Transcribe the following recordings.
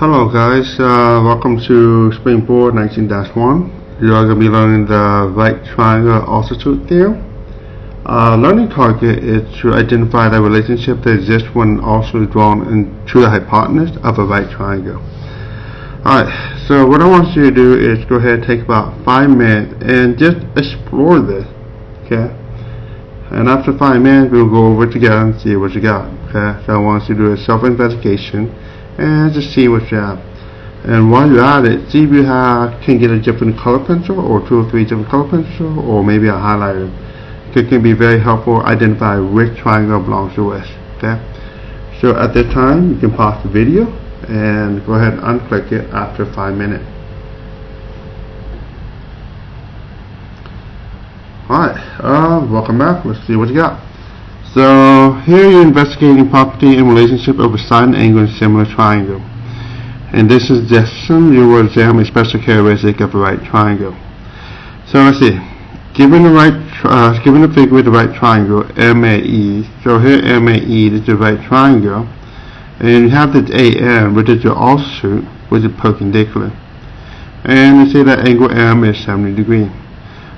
Hello guys, welcome to Springboard 19-1. You are going to be learning the right triangle altitude theorem. Learning target is to identify the relationship that exists when also drawn into the hypotenuse of a right triangle. Alright, so what I want you to do is go ahead and take about 5 minutes and just explore this, okay? And after 5 minutes, we'll go over it together and see what you got, okay? So I want you to do a self-investigation and just see what you have. And while you're at it, see if you can get a different color pencil or 2 or 3 different color pencil or maybe a highlighter. It can be very helpful to identify which triangle belongs to which, okay? So at this time, you can pause the video and go ahead and unclick it after 5 minutes. Alright, welcome back. Let's see what you got. So here you're investigating property and relationship of a side and angle in similar triangle. And this is just you will examine a special characteristic of a right triangle. So let's see. Given the figure with the right triangle, MAE. So here MAE is the right triangle, and you have this AN, which is your altitude, which is perpendicular. And let's say that angle M is 70 degrees.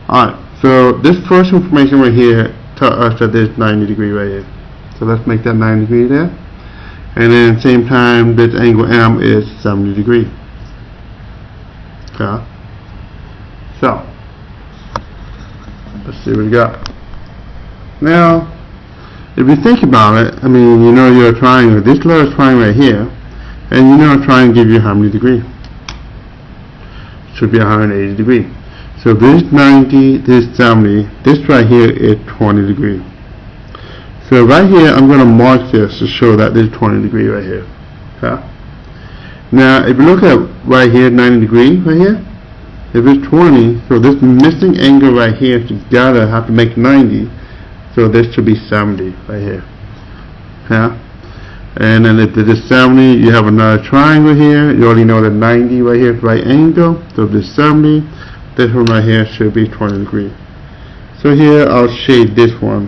Alright, so this first information right here tells us that there's 90 degrees right here. So let's make that 90 degrees there. And then at the same time, this angle M is 70 degrees. Okay. So let's see what we got. Now, if you think about it, I mean, you know you're a triangle. This little triangle right here, and you know a triangle gives you how many degrees? Should be 180 degrees. So this 90, this 70, this right here is 20 degrees. So right here, I'm going to mark this to show that there's 20 degrees right here. Okay? Now, if you look at right here, 90 degrees right here, if it's 20, so this missing angle right here together have to make 90, so this should be 70 right here. Okay? And then if this is 70, you have another triangle here. You already know that 90 right here is right angle, so if this is 70, this one right here should be 20 degrees. So here I'll shade this one.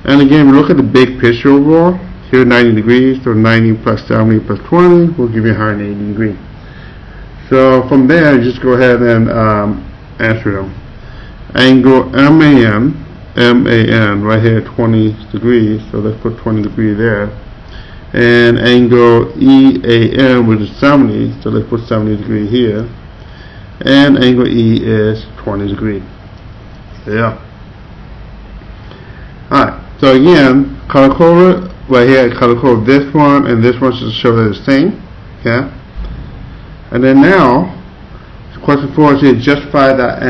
And again, look at the big picture overall. Here 90 degrees, so 90 plus 70 plus 20 will give you 180 degrees. So from there, just go ahead and answer them. Angle MAN right here 20 degrees, so let's put 20 degrees there. And angle EAN, which is 70, so let's put 70 degrees here. And angle E is 20 degrees. Yeah. Alright, so again, color code right here, color code this one and this one to show that it's the same. Okay. And then now, question 4 is to justify that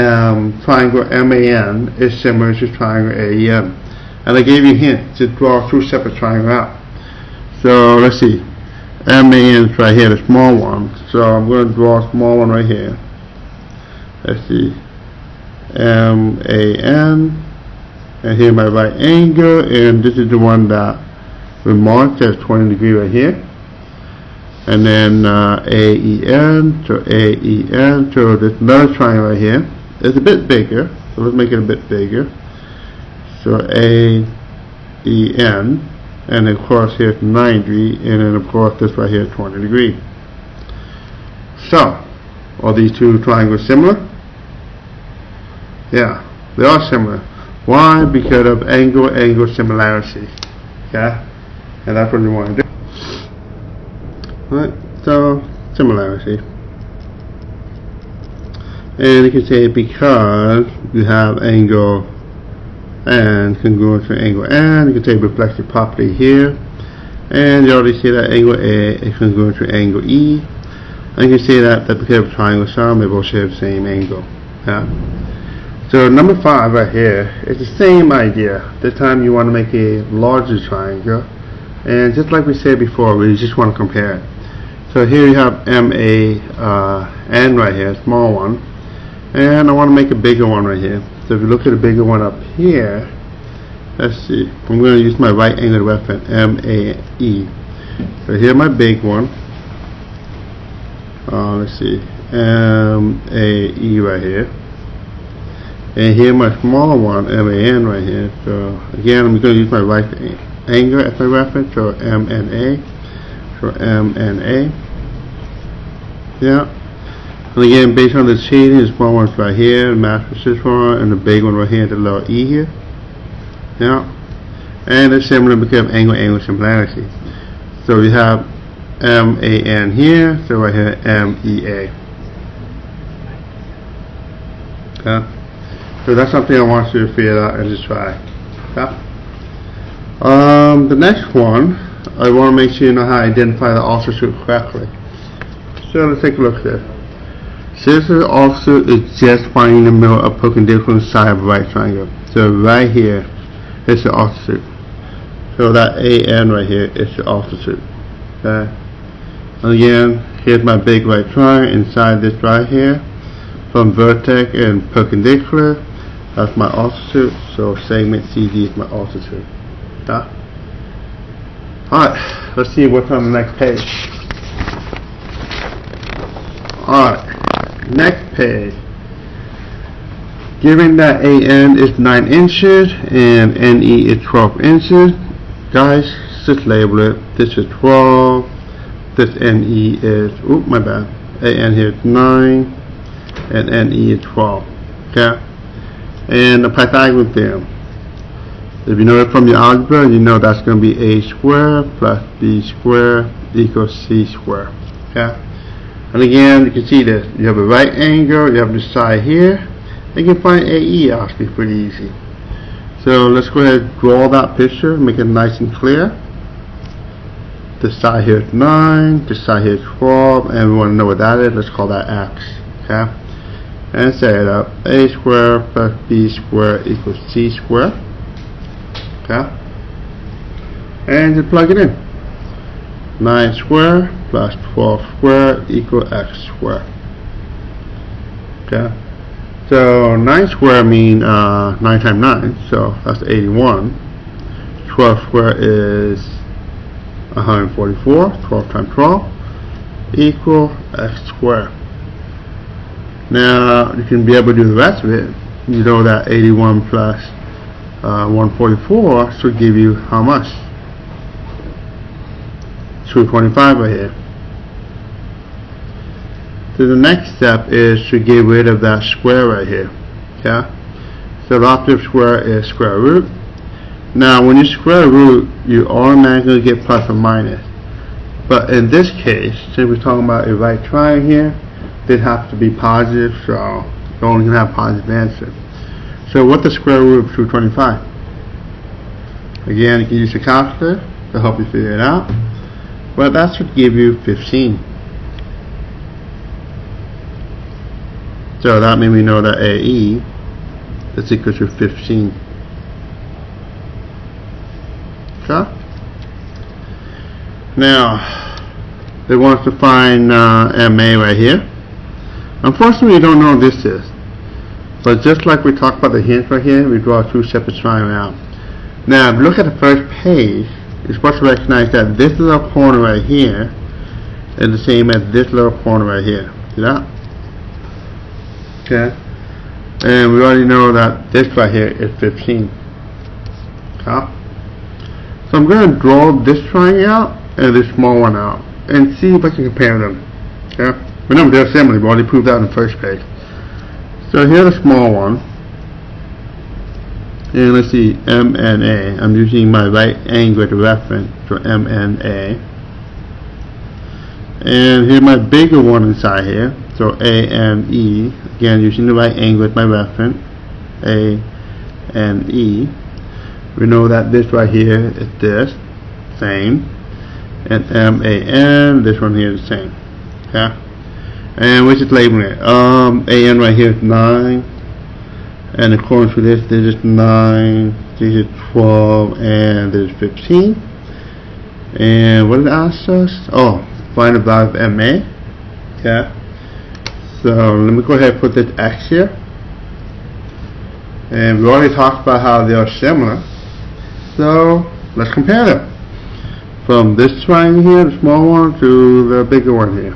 triangle MAN is similar to triangle AEN. And I gave you a hint to draw 2 separate triangles out. So let's see. MAN is right here, the small one. So I'm going to draw a small one right here. Let's see. MAN. And here my right angle. And this is the one that we marked as 20 degrees right here. And then AEN, so AEN, so this another triangle right here. It's a bit bigger, so let's make it a bit bigger. So AEN, and of course here's 90, and then of course this right here is 20 degrees. So, are these 2 triangles similar? Yeah, they are similar. Why? Because of angle similarity. Okay? And that's what we want to do. Alright, so similarity. And you can say because you have angle and congruent to angle N, you can say reflective property here. And you already see that angle A is congruent to angle E. And you can say that because of triangle sum, they both share the same angle. Yeah. So number 5 right here is the same idea. This time you want to make a larger triangle. And just like we said before, we just want to compare it. So here you have MAN right here, small one. And I want to make a bigger one right here. So if you look at the bigger one up here, let's see. I'm going to use my right angle reference, MAE. So here's my big one. Let's see. MAE right here. And here my small one, MAN right here. So again, I'm going to use my right angle as my reference, so MNA. So So M and A. Yeah. And again, based on the shading, the small one's right here, the match with this one, and the big one right here, the little E here. Yeah. And it's similar because of angle similarity. So we have MAN here, so right here MEA. Okay. So that's something I want you to figure out and just try. Okay. The next one, I want to make sure you know how to identify the offset correctly. So let's take a look here. Since the offset is just finding the middle of perpendicular side of a right triangle. So right here is the offset. So that AN right here is the offset. Okay. And again, here's my big right triangle inside this right here. From vertex and perpendicular, that's my offset. So segment CD is my offset. Okay. Alright, let's see what's on the next page. Alright, next page. Given that AN is 9 inches and NE is 12 inches, guys, just label it. This is 12, this NE is, oop, my bad. AN here is 9, and NE is 12. Okay? And the Pythagorean theorem. If you know it from your algebra, you know that's going to be A squared plus B squared equals C squared. Okay? And again, you can see this. You have a right angle, you have this side here. You can find AE actually pretty easy. So let's go ahead and draw that picture, make it nice and clear. This side here is 9, this side here is 12, and we want to know what that is. Let's call that X. Okay? And set it up. A squared plus B squared equals C squared. Okay? And just plug it in. 9 squared plus 12 squared equals X squared. Okay? So 9 squared means 9 times 9, so that's 81. 12 squared is 144. 12 times 12 equals X squared. Now you can be able to do the rest of it. You know that 81 plus 144 should give you how much? 225 right here. So the next step is to get rid of that square right here. Okay? So the opposite of square is square root. Now when you square root, you automatically get plus or minus. But in this case, since we're talking about a right triangle here, it has to be positive, so you only can have positive answer. So what's the square root of 225? Again, you can use a calculator to help you figure it out. But that should give you 15. So that means we know that AE is equal to 15. Okay? Now, they want us to find MA right here. Unfortunately, we don't know what this is. But just like we talked about the hints right here, we draw 2 separate triangles out. Now, if you look at the first page, you're supposed to recognize that this little corner right here is the same as this little corner right here. See that? Okay? And we already know that this right here is 15. Okay? So I'm going to draw this triangle out and this small one out and see if I can compare them. Okay? Remember, they're similar. We already proved that on the first page. So here's the small one. And let's see, M and A. I'm using my right angle to reference for M and A. And here's my bigger one inside here. So A and E. Again, using the right angle as my reference. A and E. We know that this right here is this. Same. And M-A-N, this one here is the same. Okay? And we're just labeling it. A-N right here is 9. And according to this is 9, this is 12, and this is 15. And what did it ask us? Oh, find the value of MA. Okay. So let me go ahead and put this X here. And we already talked about how they are similar. So let's compare them. From this triangle here, the small one, to the bigger one here.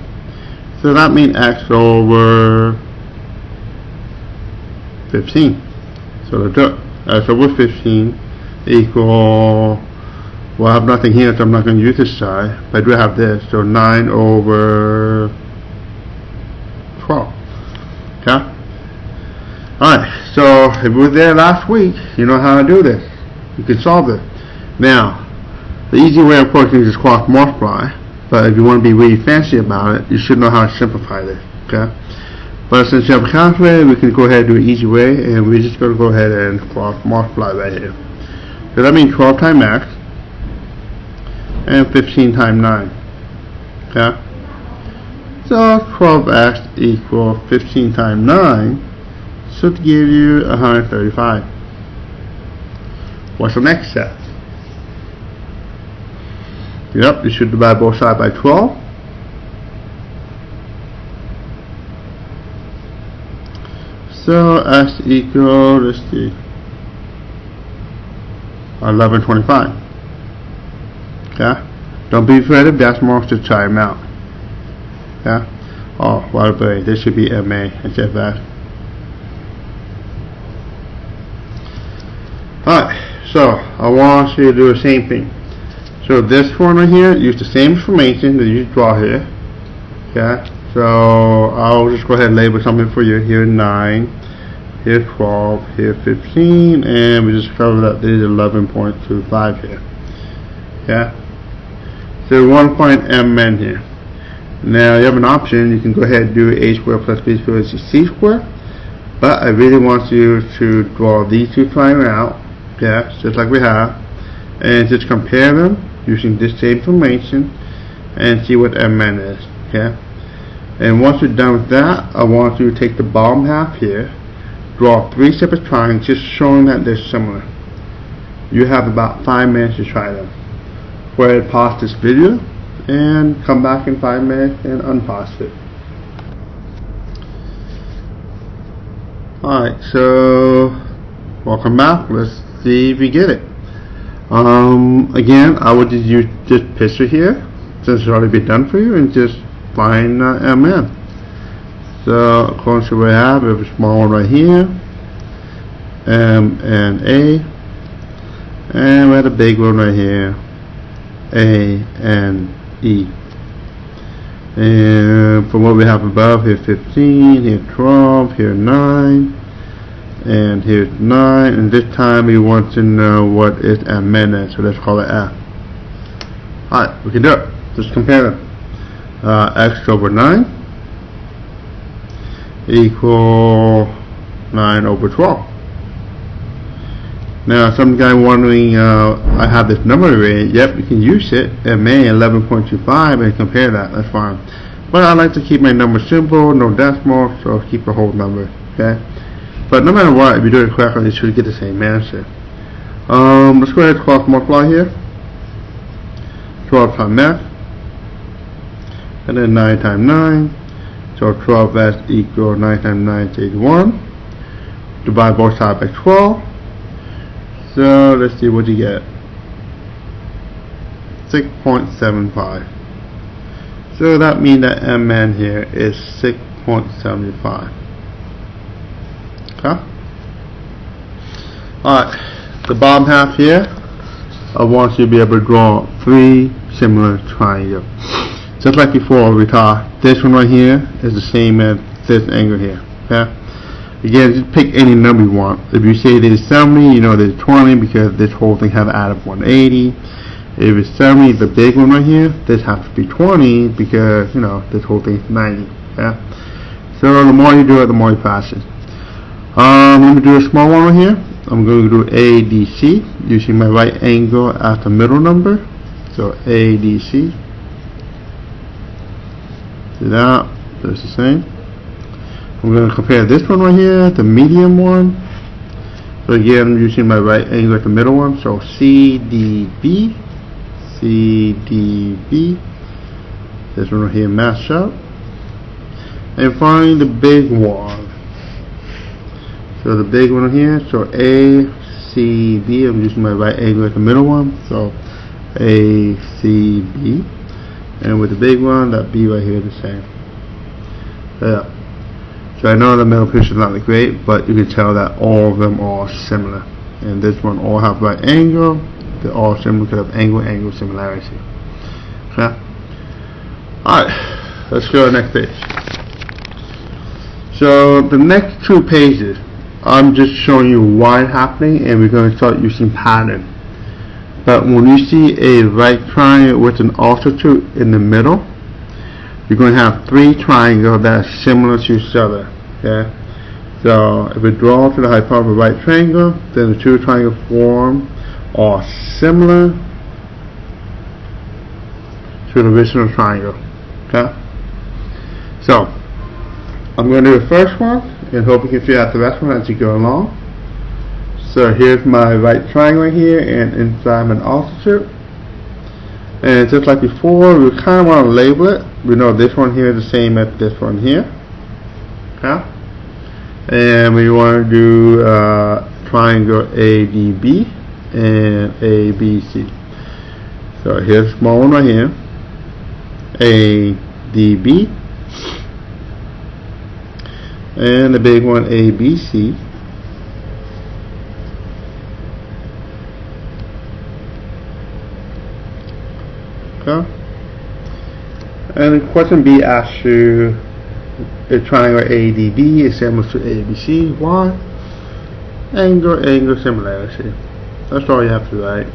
So that means X over 15. So the X over 15 equal Well, I have nothing here, so I'm not going to use this side, but I do have this, so 9 over 12. Okay? Alright, so if you were there last week, you know how to do this. You can solve it. Now, the easy way, of course, is just cross multiply, but if you want to be really fancy about it, you should know how to simplify this. Okay? But since you have a calculator, we can go ahead and do it easy way, and we're just going to go ahead and cross multiply right here. So that means 12 times x and 15 times 9. Okay? So 12x equals 15 times 9, so to give you 135. What's the next step? Yep, you should divide both sides by 12. So x equals, let's see, 1125. Okay? Don't be afraid of decimals, just try them out. Okay? Oh, by the way, this should be MA instead of F. Alright, so I want you to do the same thing. So this one right here, use the same information that you draw here. Okay? So I'll just go ahead and label something for you. Here 9, here 12, here 15, and we just covered up this 11.25 here. Okay? So 1.mn here. Now you have an option. You can go ahead and do a squared plus b squared is c squared. But I really want you to draw these two triangles out. Yeah, just like we have, and just compare them using this same information and see what mn is. Okay. And once you're done with that, I want you to take the bottom half here, draw 3 separate triangles, just showing that they're similar. You have about 5 minutes to try them. Go ahead and pause this video and come back in 5 minutes and unpause it. Alright, so welcome back. Let's see if we get it. Again, I would just use this picture here since it's already been done for you and just find mn. So according to what I have, we have a small one right here, M and A, and we have a big one right here, A and E. And from what we have above, here 15, here 12, here 9, and here's 9, and this time we want to know what is mn is, so let's call it F. Alright, we can do it. Just compare them. X over 9 equal 9 over 12. Now some guy wondering, I have this number already. Yep, you can use it, MA 11.25, and compare that. That's fine. But I like to keep my number simple, no decimal, so keep the whole number. Okay. But no matter what, if you do it correctly, you should get the same answer. Let's go ahead and cross multiply here. 12 times F, and then 9 times 9. So 12S equals 9 times 9 is 81. Divide both sides by 12. So let's see what you get. 6.75. So that means that mn here is 6.75. Okay. Alright, the bottom half here, I want you to be able to draw 3 similar triangles. Just like before, we thought this one right here is the same as this angle here. Okay. Again, just pick any number you want. If you say there's 70, you know there's 20 because this whole thing has added 180. If it's 70, the big one right here, this has to be 20 because, you know, this whole thing is 90. Okay. So the more you do it, the more you pass it. I'm going to do a small one right here. I'm going to do ADC using my right angle as the middle number. So ADC. Do that. That's the same. I'm going to compare this one right here, the medium one. So again, I'm using my right angle at the middle one. So CDB. CDB. This one right here match up. And find the big one. So the big one here, so ACB, I'm using my right angle at the middle one, so ACB, and with the big one, that B right here the same. Yeah. So I know the middle picture is not that great, but you can tell that all of them are similar. And this one all have right angle, They're all similar because of angle similarity. Okay. Alright, let's go to the next page. So the next 2 pages, I'm just showing you why it's happening, and we're going to start using pattern. But when you see a right triangle with an altitude in the middle, you're going to have 3 triangles that are similar to each other. Okay? So if we draw to the hypotenuse of a right triangle, then the 2 triangles formed are similar to the original triangle. Okay? So I'm going to do the first one, and hope you can figure out the rest one as you go along. So here's my right triangle right here, and inside an altitude. And just like before, we kind of want to label it. We know this one here is the same as this one here. Okay? And we want to do triangle ADB and ABC. So here's a small one right here, ADB, and the big one ABC. Okay. And the question B asks you if triangle ADB is similar to ABC. Why? Angle similarity. That's all you have to write.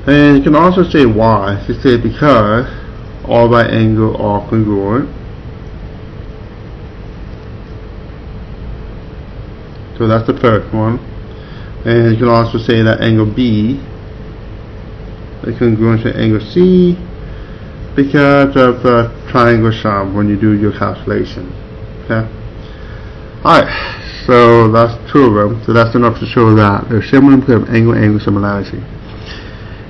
And you can also say why. You say because all right angles are congruent. So that's the first one. And you can also say that angle B is congruent to angle C because of triangle sum when you do your calculation. Okay. Alright, so that's 2 of them. So that's enough to show that they're similar because of angle similarity.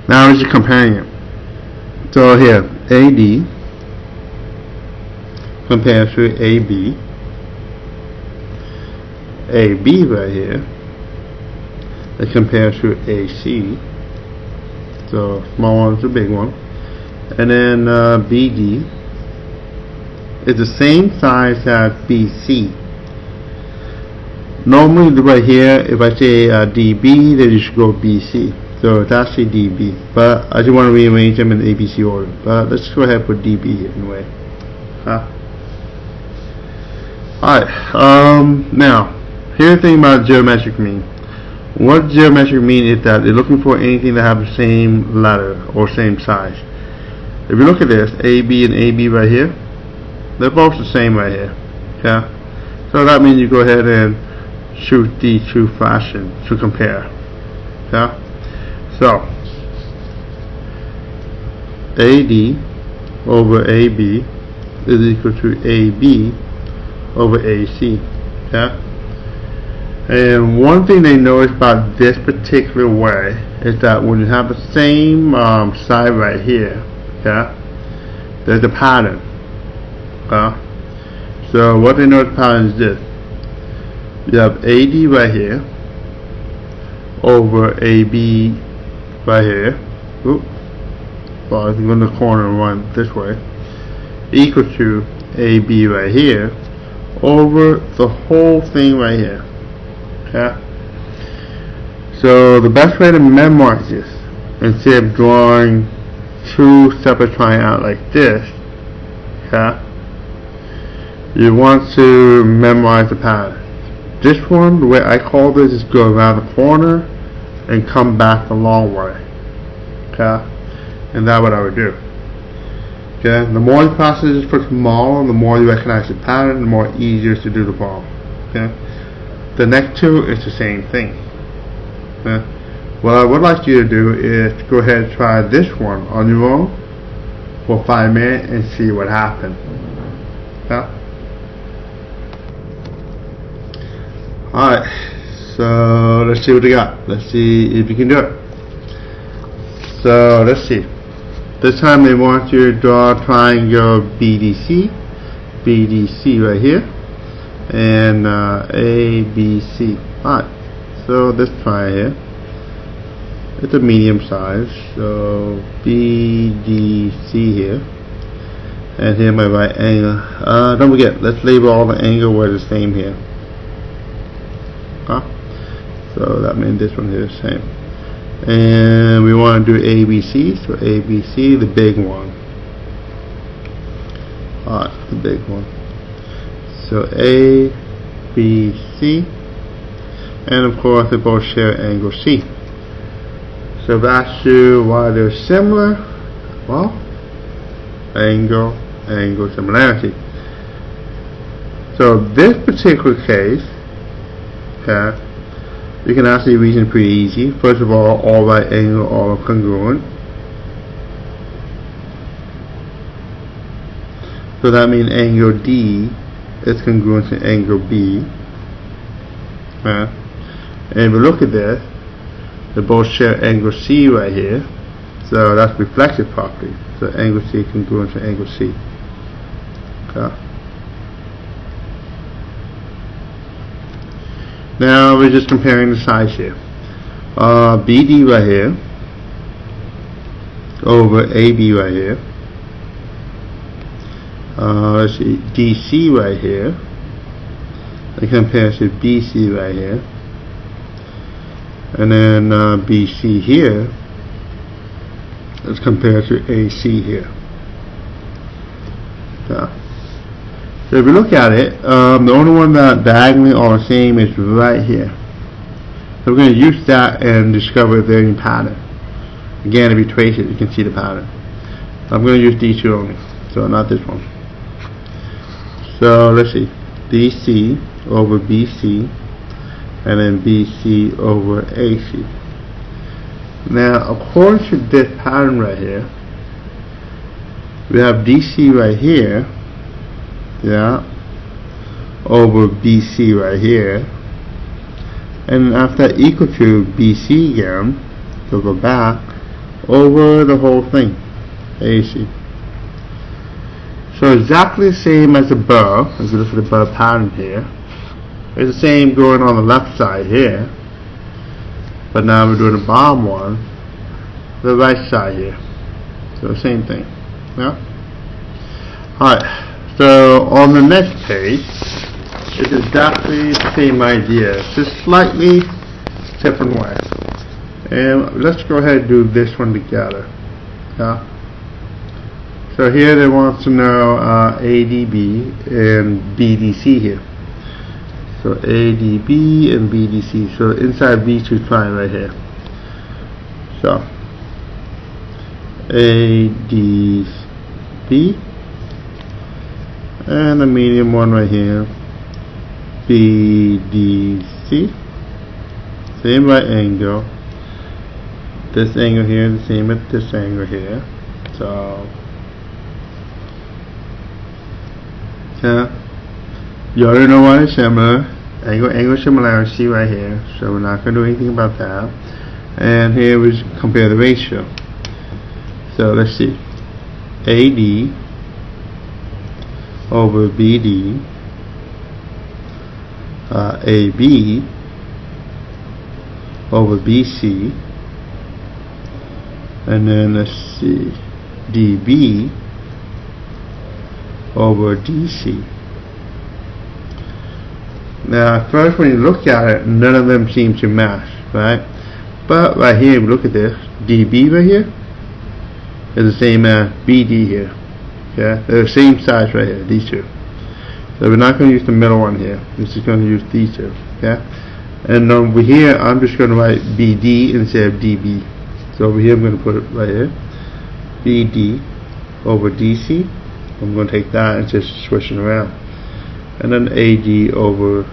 Now we're just comparing it. So here, AD compares to AB. AB right here, it compares to AC. So small one is the big one. And then BD is the same size as BC. Normally right here, if I say DB, then you should go BC. So it's actually DB. But I just want to rearrange them in ABC order. But let's go ahead and put DB here anyway. Alright, now here's the thing about geometric mean. What geometric mean is that they're looking for anything that have the same letter or same size. If you look at this, AB and AB right here, they're both the same right here. Okay? So that means you go ahead and choose the true fraction to compare. Okay? So AD over AB is equal to AB over AC. Okay? And one thing they notice about this particular way is that when you have the same side right here, okay, there's a pattern. Okay? So what they notice pattern is this. You have AD right here over AB right here. Oop. Well, if you go in the corner and run this way, equal to AB right here over the whole thing right here. Okay? So the best way to memorize this, instead of drawing 2 separate triangles out like this, okay, you want to memorize the pattern. This one, the way I call this, is go around the corner and come back the long way. Okay? And that's what I would do. Okay? The more you practice this for tomorrow, the more you recognize the pattern, the more easier it is to do the problem. Okay? The next 2 is the same thing. Okay? What I would like you to do is go ahead and try this one on your own for 5 minutes and see what happens. Okay? Alright, so let's see what we got. Let's see if you can do it. So let's see. This time they want you to draw a triangle BDC. BDC right here. And ABC. Alright, so this triangle here, it's a medium size. So BDC here. And here my right angle. Don't forget, let's label all the angles where the same here. So that means this one here is the same. and we want to do ABC. So ABC, the big one. The big one. So ABC, and of course they both share angle C. So that's why they're similar. Well, angle similarity. So this particular case, okay, you can actually reason pretty easy. First of all right angle, all are congruent. So that means angle D is congruent to angle B. Okay. And if we look at this, they both share angle C right here. So that's reflective property. So angle C congruent to angle C. Okay. Now we're just comparing the sides here. BD right here over AB right here. Let's see, DC right here. It compares to BC right here. And then BC here is compared to AC here. Okay. So if you look at it, the only one that diagonally are the same is right here. So we're going to use that and discover if there's any pattern. Again, if you trace it, you can see the pattern. I'm going to use these two only, so not this one. So let's see, DC over BC, and then BC over AC. Now, according to this pattern right here, we have DC right here, yeah, over BC right here, and after equal to BC again, so go back over the whole thing, AC. So exactly the same as above. As you look at the above pattern here, it's the same going on the left side here, but now we're doing the bottom one, the right side here. So same thing. Yeah. Alright. So on the next page, it's exactly the same idea, just slightly different way. And let's go ahead and do this one together. Yeah. So here they want to know ADB and BDC here. So ADB and BDC. So inside B2 triangle right here. So ADB, and the medium one right here, BDC. Same right angle. This angle here is the same as this angle here. So yeah, you already know why it's similar. Angle similarity right here. So we're not going to do anything about that. And here we compare the ratio. So let's see, AD over BD, AB over BC, and then let's see, DB over DC. Now at first when you look at it, none of them seem to match, right? But right here, if you look at this, DB right here is the same as BD here. Okay, they're the same size right here, these two. So we're not going to use the middle one here. We're just going to use these two. Okay, and over here, I'm just going to write BD instead of DB. So over here, I'm going to put it right here, BD over DC. I'm going to take that and just switch it around, and then AD over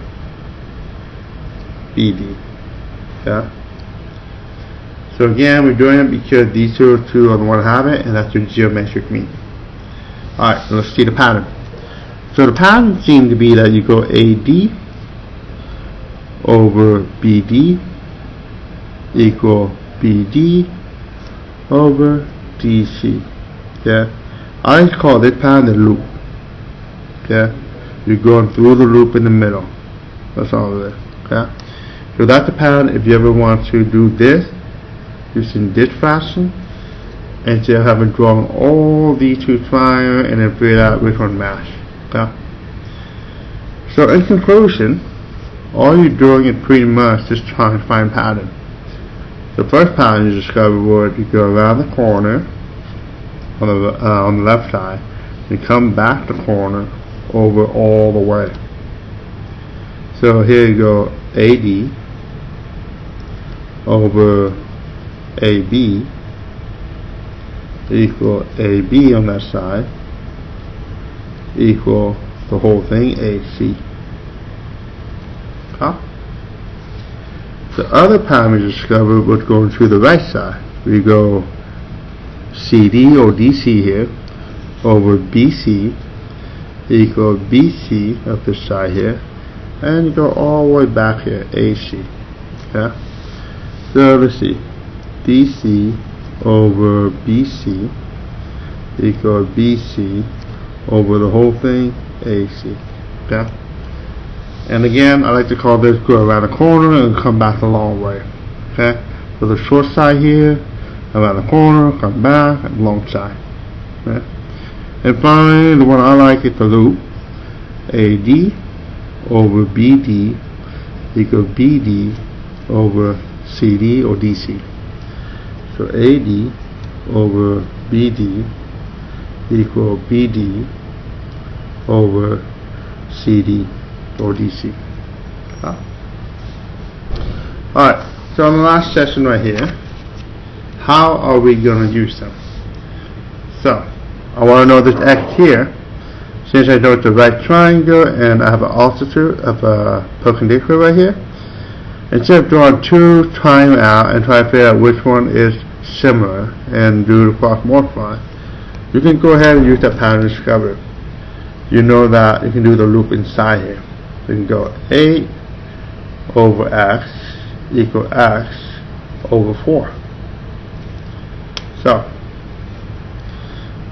BD. Okay. So again, we're doing it because these two are the one that have it, and that's the geometric mean. Alright, let's see the pattern. So the pattern seems to be that you go AD over BD equal BD over DC. Okay, I like to call this pattern the loop. Okay, you're going through the loop in the middle. That's all of it. Okay, so that's the pattern. If you ever want to do this using this fashion, instead of having drawn all these two triangles and then figure out which one match. Okay? So in conclusion, all you're doing is pretty much just trying to find pattern. The first pattern you discover would you go around the corner on the left side, and come back the corner over all the way. So here you go, AD over AB equal AB on that side equal the whole thing AC. Huh? The other pattern we discovered would go to the right side. We go CD or DC here over BC equal BC of this side here, and you go all the way back here, AC. Okay? So let's see, DC over BC equal BC over the whole thing, AC. Okay? And again, I like to call this go around the corner and come back the long way. Okay? So the short side here, around the corner, come back, and long side. Okay? And finally, the one I like is the loop. AD over BD equal BD over CD or DC. So AD over BD equal BD over CD or DC. Alright, so in the last session right here, how are we going to use them? So, I want to know this X here. Since I know it's a right triangle and I have an altitude of a perpendicular right here, instead of drawing two triangles out and try to figure out which one is similar and do the cross multiply, you can go ahead and use that pattern discovered. You know that you can do the loop inside here. You can go 8 over X equal X over 4. So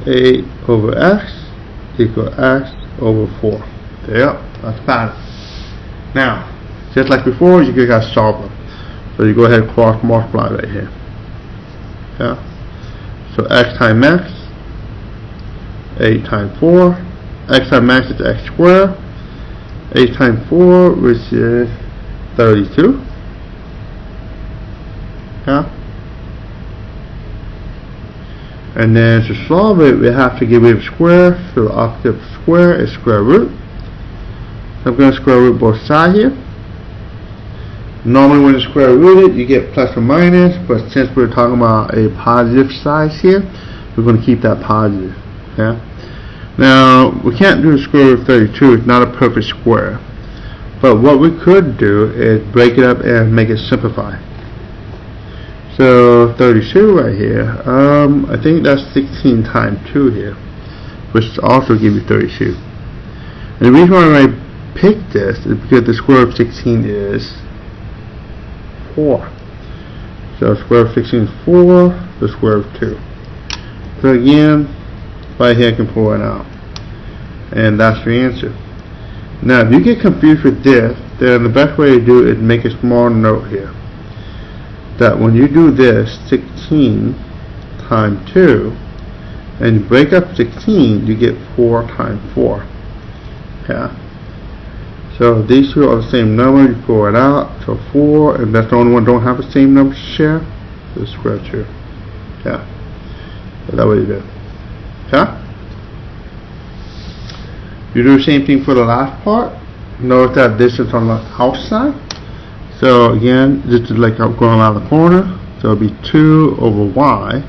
8 over X equal X over 4. There you go. That's the pattern. Now, just like before, you can guys solve them. So you go ahead and cross multiply right here. Yeah. So X times X, 8 times 4. X times X is X squared. 8 times 4, which is 32. Yeah. And then to solve it, we have to get rid of square. So the opposite of square is square root. So I'm going to square root both sides here. Normally when you square root it, you get plus or minus, but since we're talking about a positive size here, we're going to keep that positive. Okay? Now, we can't do the square root of 32, it's not a perfect square. But what we could do is break it up and make it simplify. So 32 right here, I think that's 16 times 2 here, which also gives you 32. And the reason why I picked this is because the square root of 16 is 4. So square root of 16 is 4, the square root of 2. So again, right here I can pull it out. And that's the answer. Now if you get confused with this, then the best way to do it is make a small note here. That when you do this, 16 times 2, and you break up 16, you get 4 times 4. Okay? So these two are the same number, you pull it out, so 4, and that's the only one don't have the same number to share, so square 2. Yeah. So that's what you do. Okay? You do the same thing for the last part. Notice that this is on the outside. So again, this is like I'm going around the corner. So it'll be 2 over y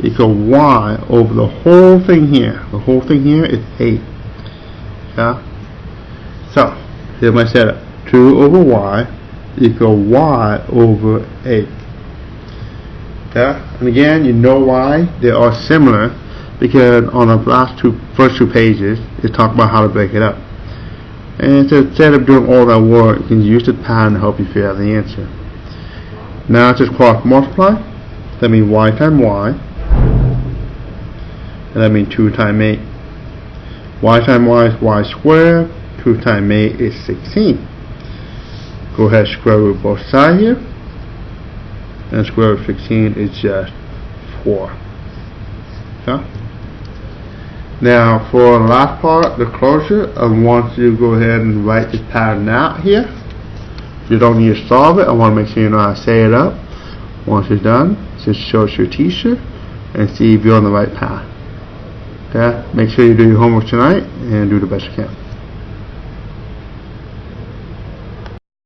equal y over the whole thing here. The whole thing here is 8. Okay? So here's my setup. 2 over y equal y over 8. Okay? And again, you know why they are similar, because on the first two pages it talks about how to break it up. And so instead of doing all that work, you can use the pattern to help you figure out the answer. Now just cross multiply. That means y times y, and that means 2 times 8. Y times y is y squared. 2 times 8 is 16. Go ahead and square root both sides here, and square root of 16 is just 4. Okay? Now for the last part, the closure, I want you to go ahead and write this pattern out here. You don't need to solve it. I want to make sure you know how to say it up. Once you're done, just show us your t-shirt and see if you're on the right path. Okay? Make sure you do your homework tonight and do the best you can.